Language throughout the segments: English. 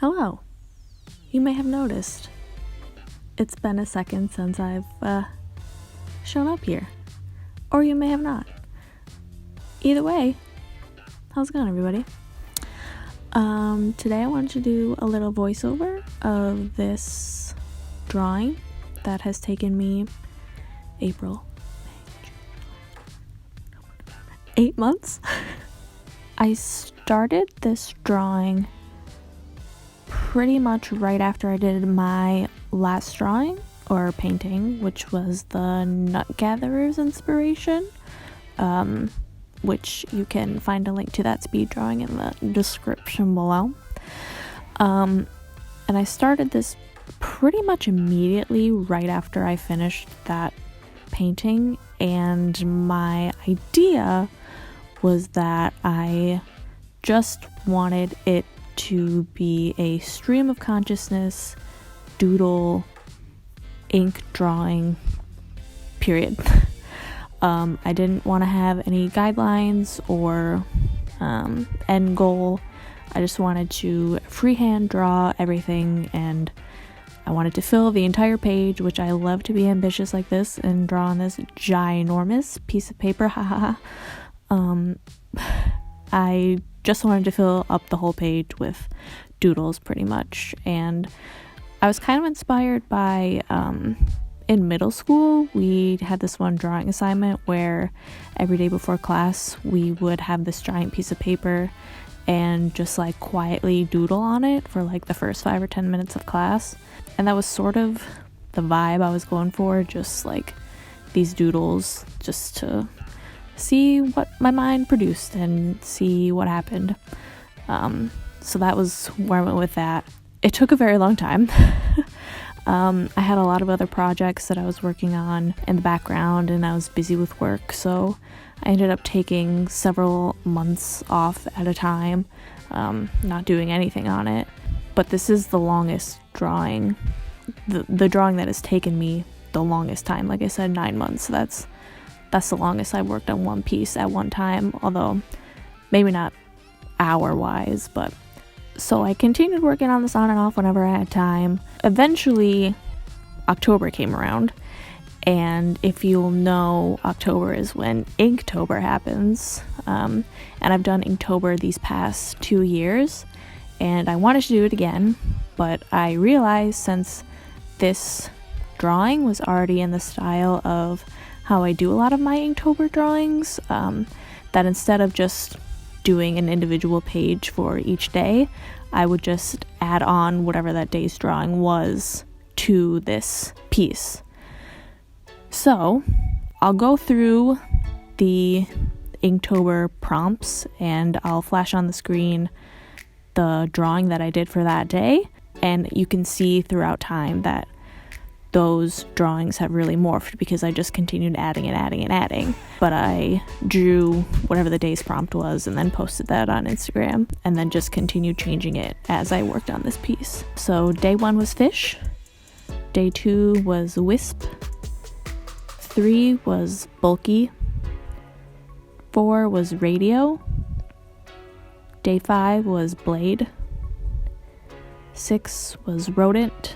Hello. You may have noticed it's been a second since I've shown up here. Or you may have not. Either way, how's it going, everybody? Today I wanted to do a little voiceover of this drawing that has taken me April, May, June, 8 months. I started this drawing pretty much right after I did my last drawing or painting, which was the Nut Gatherer's inspiration, which you can find a link to that speed drawing in the description below. And I started this pretty much immediately right after I finished that painting, and my idea was that I just wanted it to be a stream of consciousness, doodle, ink drawing, period. I didn't want to have any guidelines or end goal. I just wanted to freehand draw everything, and I wanted to fill the entire page, which I love to be ambitious like this and draw on this ginormous piece of paper. I just wanted to fill up the whole page with doodles pretty much, and I was kind of inspired by in middle school we had this one drawing assignment where every day before class we would have this giant piece of paper and just like quietly doodle on it for like the first 5 or 10 minutes of class, and that was sort of the vibe I was going for, just like these doodles just to see what my mind produced and see what happened. So that was where I went with that. It took a very long time. I had a lot of other projects that I was working on in the background, and I was busy with work, so I ended up taking several months off at a time, not doing anything on it. But this is the longest drawing, the drawing that has taken me the longest time. Like I said, 9 months. That's the longest I worked on one piece at one time, although maybe not hour-wise, but... So I continued working on this on and off whenever I had time. Eventually, October came around, and if you'll know, October is when Inktober happens, and I've done Inktober these past 2 years, and I wanted to do it again, but I realized since this drawing was already in the style of how I do a lot of my Inktober drawings, that instead of just doing an individual page for each day, I would just add on whatever that day's drawing was to this piece. So I'll go through the Inktober prompts and I'll flash on the screen the drawing that I did for that day, and you can see throughout time that those drawings have really morphed because I just continued adding and adding and adding. But I drew whatever the day's prompt was and then posted that on Instagram, and then just continued changing it as I worked on this piece. So day 1 was fish, day 2 was wisp, 3 was bulky, 4 was radio, day 5 was blade, 6 was rodent,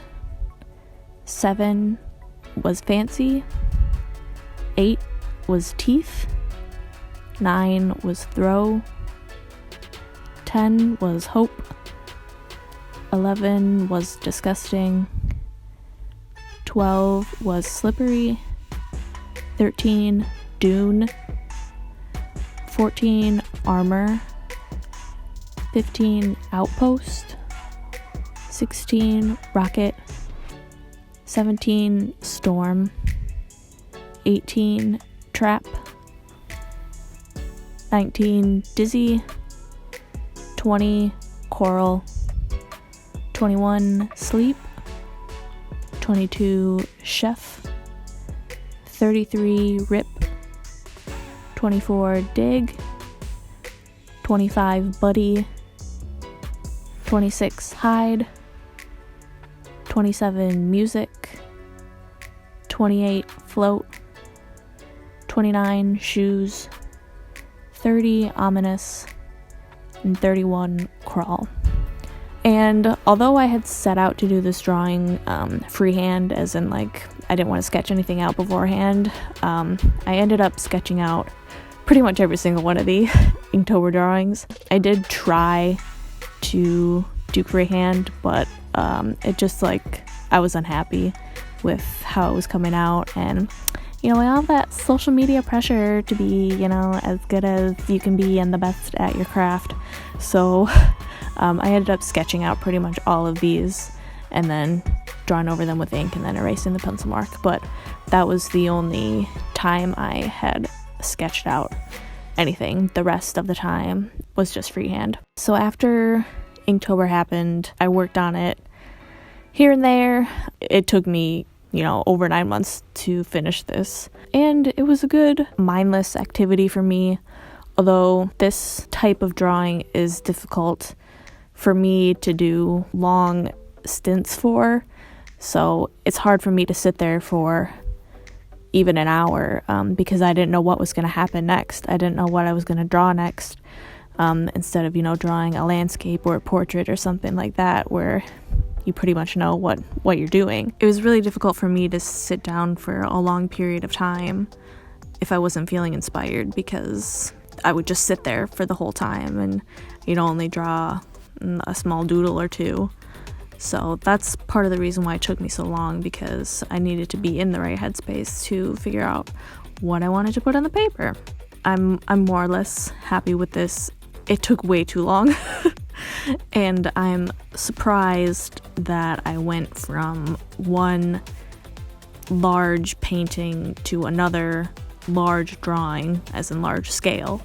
7 was fancy, 8 was teeth, 9 was throw, 10 was hope, 11 was disgusting, 12 was slippery, 13 dune, 14 armor, 15 outpost, 16 rocket, 17 storm, 18 trap, 19 dizzy, 20 coral, 21 sleep, 22 chef, 33 rip, 24 dig, 25 buddy, 26 hide, 27 music, 28 float, 29 shoes, 30 ominous, and 31 crawl. And although I had set out to do this drawing freehand, as in like I didn't want to sketch anything out beforehand, I ended up sketching out pretty much every single one of the Inktober drawings. I did try to do freehand, but it just like I was unhappy with how it was coming out, and all that social media pressure to be as good as you can be and the best at your craft. So I ended up sketching out pretty much all of these and then drawing over them with ink and then erasing the pencil mark. But that was the only time I had sketched out anything. The rest of the time was just freehand. So after Inktober happened, I worked on it here and there. It took me over 9 months to finish this. And it was a good mindless activity for me, although this type of drawing is difficult for me to do long stints for. So it's hard for me to sit there for even an hour because I didn't know what was going to happen next. I didn't know what I was going to draw next. Instead of, drawing a landscape or a portrait or something like that where you pretty much know what you're doing. It was really difficult for me to sit down for a long period of time if I wasn't feeling inspired, because I would just sit there for the whole time and only draw a small doodle or two. So that's part of the reason why it took me so long, because I needed to be in the right headspace to figure out what I wanted to put on the paper. I'm more or less happy with this. It took way too long. And I'm surprised that I went from one large painting to another large drawing, as in large scale.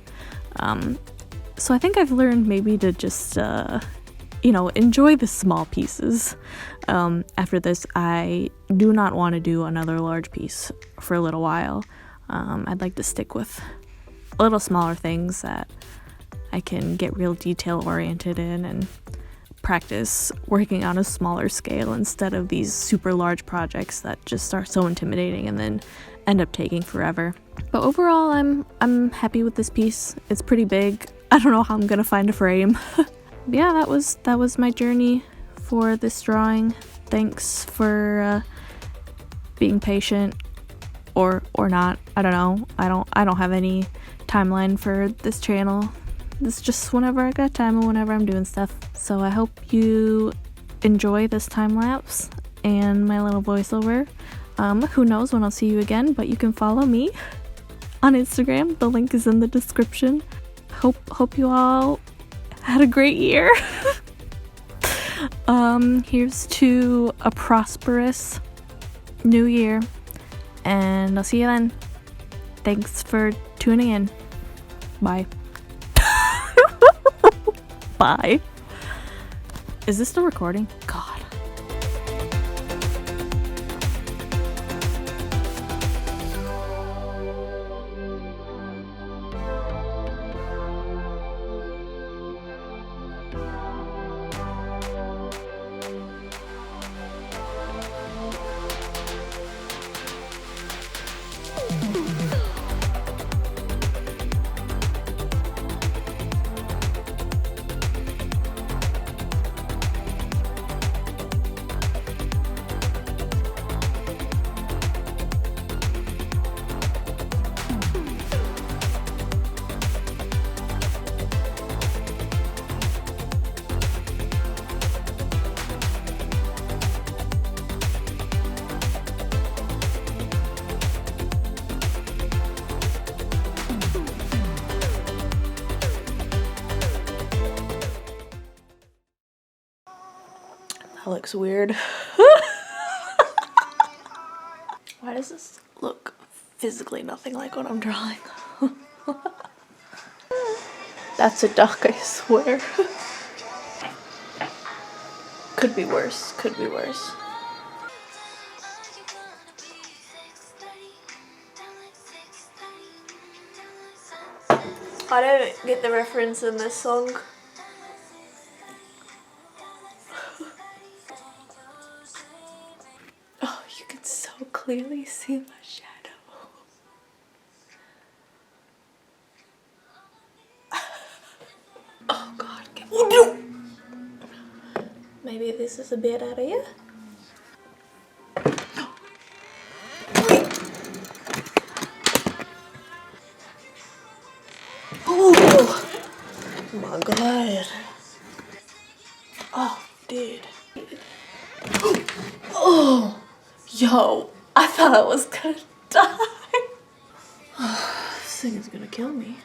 So I think I've learned maybe to just, enjoy the small pieces. After this, I do not want to do another large piece for a little while. I'd like to stick with a little smaller things that I can get real detail oriented in and practice working on a smaller scale instead of these super large projects that just are so intimidating and then end up taking forever. But overall, I'm happy with this piece. It's pretty big. I don't know how I'm gonna find a frame. Yeah, that was my journey for this drawing. Thanks for being patient or not. I don't know. I don't have any timeline for this channel. It's just whenever I got time and whenever I'm doing stuff. So I hope you enjoy this time lapse and my little voiceover. Who knows when I'll see you again, but you can follow me on Instagram. The link is in the description. Hope you all had a great year. Here's to a prosperous new year, and I'll see you then. Thanks for tuning in. Bye. Bye. Is this still recording? God. That looks weird. Why does this look physically nothing like what I'm drawing? That's a duck, I swear. Could be worse, could be worse. I don't get the reference in this song. Oh, you can so clearly see my shadow. Oh God, Maybe this is a bad idea. Oh my god. Oh, dude. Oh, yo, I thought I was gonna die. This thing is gonna kill me.